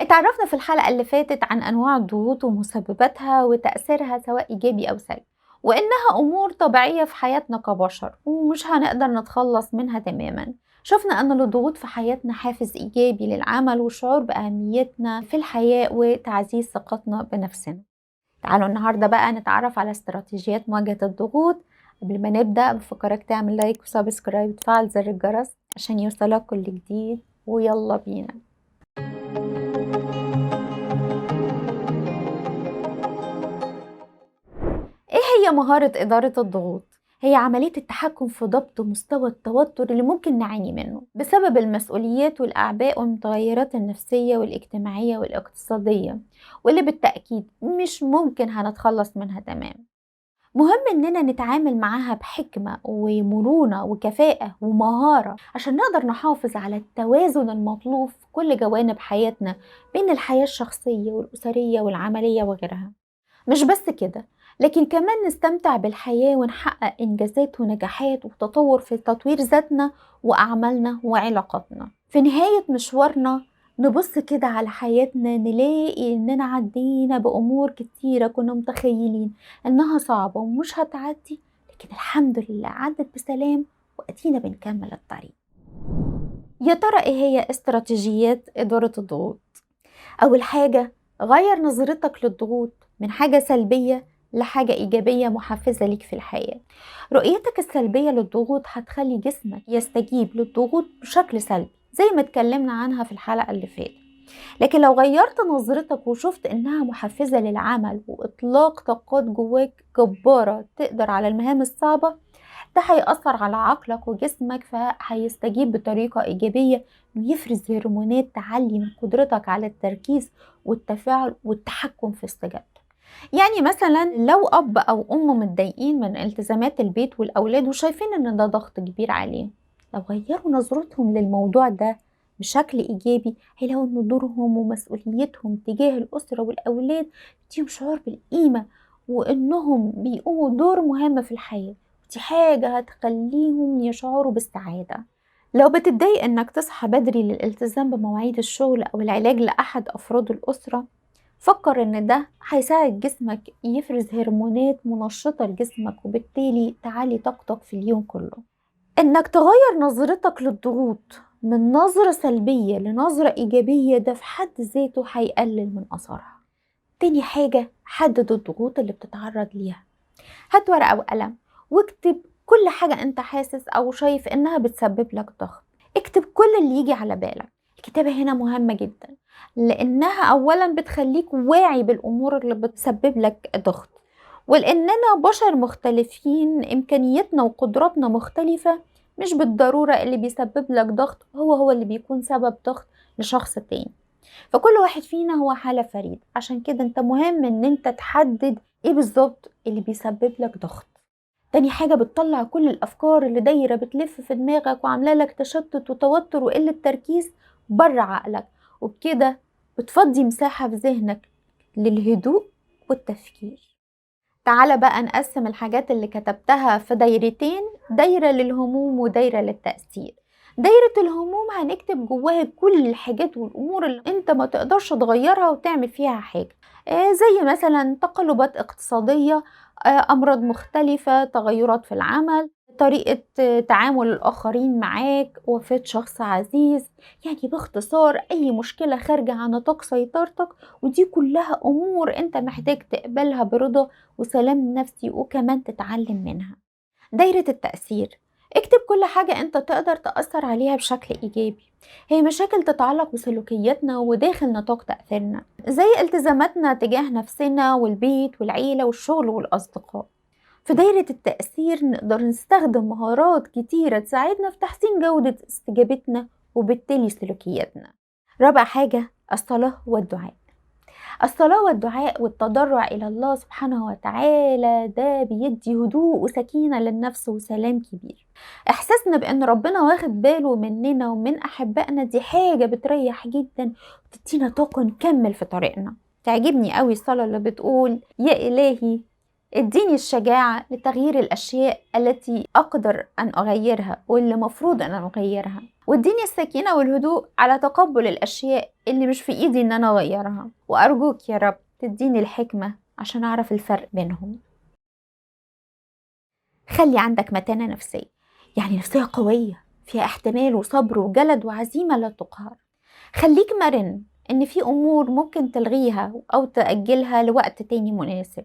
اتعرفنا في الحلقة اللي فاتت عن أنواع الضغوط ومسبباتها وتأثيرها سواء إيجابي أو سلبي، وإنها أمور طبيعية في حياتنا كبشر ومش هنقدر نتخلص منها تماما. شفنا أن الضغوط في حياتنا حافز إيجابي للعمل والشعور بأهميتنا في الحياة وتعزيز ثقتنا بنفسنا. تعالوا النهاردة بقى نتعرف على استراتيجيات مواجهة الضغوط. قبل ما نبدأ بفكرك تعمل لايك وسبسكرايب وتفعل زر الجرس عشان يوصلك كل جديد، ويلا بينا. ايه هي مهارة إدارة الضغوط؟ هي عملية التحكم في ضبط مستوى التوتر اللي ممكن نعاني منه بسبب المسؤوليات والأعباء والمتغيرات النفسية والاجتماعية والاقتصادية، واللي بالتأكيد مش ممكن هنتخلص منها تمام. مهم إننا نتعامل معاها بحكمة ومرونة وكفاءة ومهارة عشان نقدر نحافظ على التوازن المطلوب في كل جوانب حياتنا بين الحياة الشخصية والأسرية والعملية وغيرها. مش بس كده، لكن كمان نستمتع بالحياة ونحقق إنجازات ونجاحات وتطور في تطوير ذاتنا وأعمالنا وعلاقاتنا. في نهاية مشوارنا نبص كده على حياتنا نلاقي إننا عدينا بأمور كتيرة كنا متخيلين إنها صعبة ومش هتعدي، لكن الحمد لله عدت بسلام وأدينا بنكمل الطريق. يا ترى إيه هي استراتيجيات إدارة الضغوط؟ أول حاجة، غير نظرتك للضغوط من حاجة سلبية لحاجة إيجابية محفزة ليك في الحياة. رؤيتك السلبية للضغوط هتخلي جسمك يستجيب للضغوط بشكل سلبي زي ما اتكلمنا عنها في الحلقة اللي فاتت. لكن لو غيرت نظرتك وشفت إنها محفزة للعمل وإطلاق طاقات جواك جبارة تقدر على المهام الصعبة، ده هيأثر على عقلك وجسمك فهيستجيب بطريقة إيجابية ويفرز هرمونات تعلي من قدرتك على التركيز والتفاعل والتحكم في استجابتك. يعني مثلا لو أب أو أم متضايقين من التزامات البيت والأولاد وشايفين إن ده ضغط كبير عليهم، لو غيروا نظرتهم للموضوع ده بشكل إيجابي هيلاقوا إن دورهم ومسؤوليتهم تجاه الأسرة والأولاد بيديهم شعور بالقيمة وإنهم بيقوموا دور مهم في الحياة. دي حاجة هتخليهم يشعروا بالسعادة. لو بتتضايق انك تصحى بدري للالتزام بمواعيد الشغل او العلاج لأحد افراد الأسرة، فكر ان ده هيساعد جسمك يفرز هرمونات منشطة لجسمك وبالتالي تعلي طاقتك في اليوم كله. انك تغير نظرتك للضغوط من نظرة سلبية لنظرة ايجابية ده في حد ذاته هيقلل من اثرها. تاني حاجة، حدد الضغوط اللي بتتعرض ليها. هات ورقة وقلم واكتب كل حاجة انت حاسس او شايف انها بتسبب لك ضغط. اكتب كل اللي يجي على بالك. الكتابة هنا مهمة جدا لانها اولا بتخليك واعي بالامور اللي بتسبب لك ضغط، ولاننا بشر مختلفين امكانياتنا وقدراتنا مختلفة. مش بالضرورة اللي بيسبب لك ضغط هو اللي بيكون سبب ضغط لشخص تاني، فكل واحد فينا هو حالة فريدة. عشان كده انت مهم ان انت تحدد ايه بالظبط اللي بيسبب لك ضغط. تاني حاجة، بتطلع كل الافكار اللي دايرة بتلف في دماغك وعاملة لك تشتت وتوتر وقلة تركيز بره عقلك، وبكده بتفضي مساحة في ذهنك للهدوء والتفكير. تعالى بقى نقسم الحاجات اللي كتبتها في دايرتين، دايرة للهموم ودايرة للتأثير. دايرة الهموم هنكتب جواها كل الحاجات والأمور اللي انت ما تقدرش تغيرها وتعمل فيها حاجة، زي مثلا تقلبات اقتصادية، أمراض مختلفة، تغيرات في العمل، طريقة تعامل الآخرين معاك، وفاة شخص عزيز. يعني باختصار أي مشكلة خارجة عن نطاق سيطرتك، ودي كلها أمور انت محتاج تقبلها برضا وسلام نفسي وكمان تتعلم منها. دايرة التأثير، اكتب كل حاجة انت تقدر تأثر عليها بشكل إيجابي. هي مشاكل تتعلق بسلوكياتنا وداخل نطاق تأثيرنا، زي التزاماتنا تجاه نفسنا والبيت والعيلة والشغل والأصدقاء. في دايرة التأثير نقدر نستخدم مهارات كتيرة تساعدنا في تحسين جودة استجابتنا وبالتالي سلوكياتنا. رابع حاجة، الصلاة والدعاء. الصلاة والدعاء والتضرع إلى الله سبحانه وتعالى ده بيدي هدوء وسكينة للنفس وسلام كبير. إحساسنا بأن ربنا واخد باله مننا ومن أحبائنا دي حاجة بتريح جدا وتدينا طاقة نكمل في طريقنا. تعجبني قوي الصلاة اللي بتقول: يا إلهي اديني الشجاعة لتغيير الأشياء التي أقدر أن أغيرها واللي مفروض أن أغيرها، واديني السكينة والهدوء على تقبل الأشياء اللي مش في إيدي إن أنا أغيرها، وأرجوك يا رب تديني الحكمة عشان أعرف الفرق بينهم. خلي عندك متانة نفسية، يعني نفسية قوية فيها احتمال وصبر وجلد وعزيمة لا تقهر. خليك مرن إن في أمور ممكن تلغيها أو تأجلها لوقت تاني مناسب.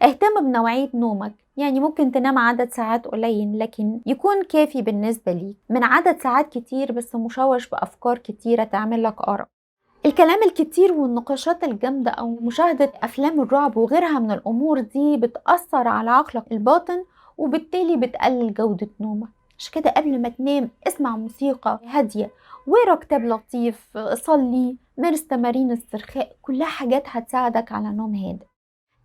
اهتم بنوعية نومك، يعني ممكن تنام عدد ساعات قليل لكن يكون كافي بالنسبة ليك، من عدد ساعات كتير بس مشوش بأفكار كتيرة تعمل لك أرق. الكلام الكتير والنقاشات الجامدة أو مشاهدة أفلام الرعب وغيرها من الأمور دي بتأثر على عقلك الباطن، وبالتالي بتقلل جودة نومك. عشان كده قبل ما تنام اسمع موسيقى هادية، واقرا كتاب لطيف، صلي، مارس تمارين استرخاء، كلها حاجات هتساعدك على نوم هادئ.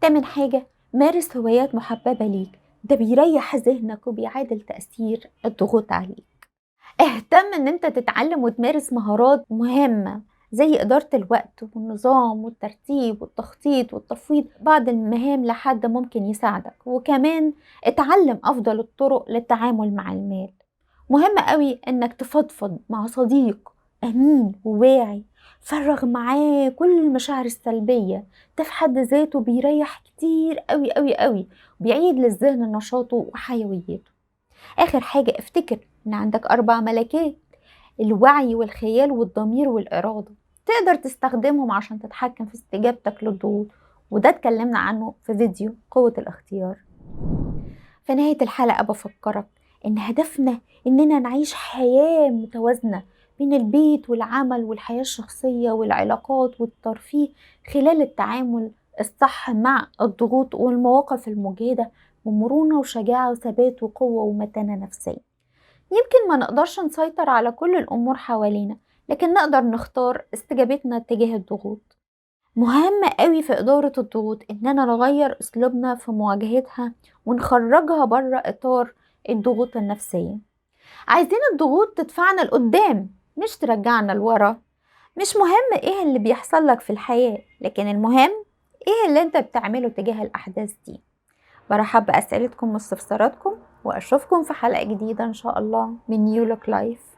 تامن حاجة، مارس هوايات محببة ليك، ده بيريح ذهنك وبيعادل تأثير الضغوط عليك. اهتم ان انت تتعلم وتمارس مهارات مهمة زي إدارة الوقت والنظام والترتيب والتخطيط والتفويض بعض المهام لحد ممكن يساعدك، وكمان اتعلم أفضل الطرق للتعامل مع المال. مهم قوي انك تفضفض مع صديق أمين وواعي، فرغ معاه كل المشاعر السلبية، ده في حد ذاته بيريح كتير قوي قوي قوي، وبيعيد للذهن نشاطه وحيويته. آخر حاجة افتكر إن عندك 4 ملكات، الوعي والخيال والضمير والإرادة، تقدر تستخدمهم عشان تتحكم في استجابتك للضغوط، وده اتكلمنا عنه في فيديو قوة الاختيار. في نهاية الحلقة بفكرك إن هدفنا إننا نعيش حياة متوازنة بين البيت والعمل والحياة الشخصية والعلاقات والترفيه، خلال التعامل الصح مع الضغوط والمواقف المجهدة بمرونة وشجاعة وثبات وقوة ومتانة نفسية. يمكن ما نقدرش نسيطر على كل الأمور حوالينا، لكن نقدر نختار استجابتنا تجاه الضغوط. مهم قوي في إدارة الضغوط إننا نغير أسلوبنا في مواجهتها ونخرجها بره إطار الضغوط النفسية. عايزين الضغوط تدفعنا لقدام مش ترجعنا لورا. مش مهم إيه اللي بيحصل لك في الحياة، لكن المهم إيه اللي أنت بتعمله تجاه الأحداث دي. برحب بأسئلتكم واستفساراتكم، وأشوفكم في حلقة جديدة إن شاء الله من نيو لوك لايف.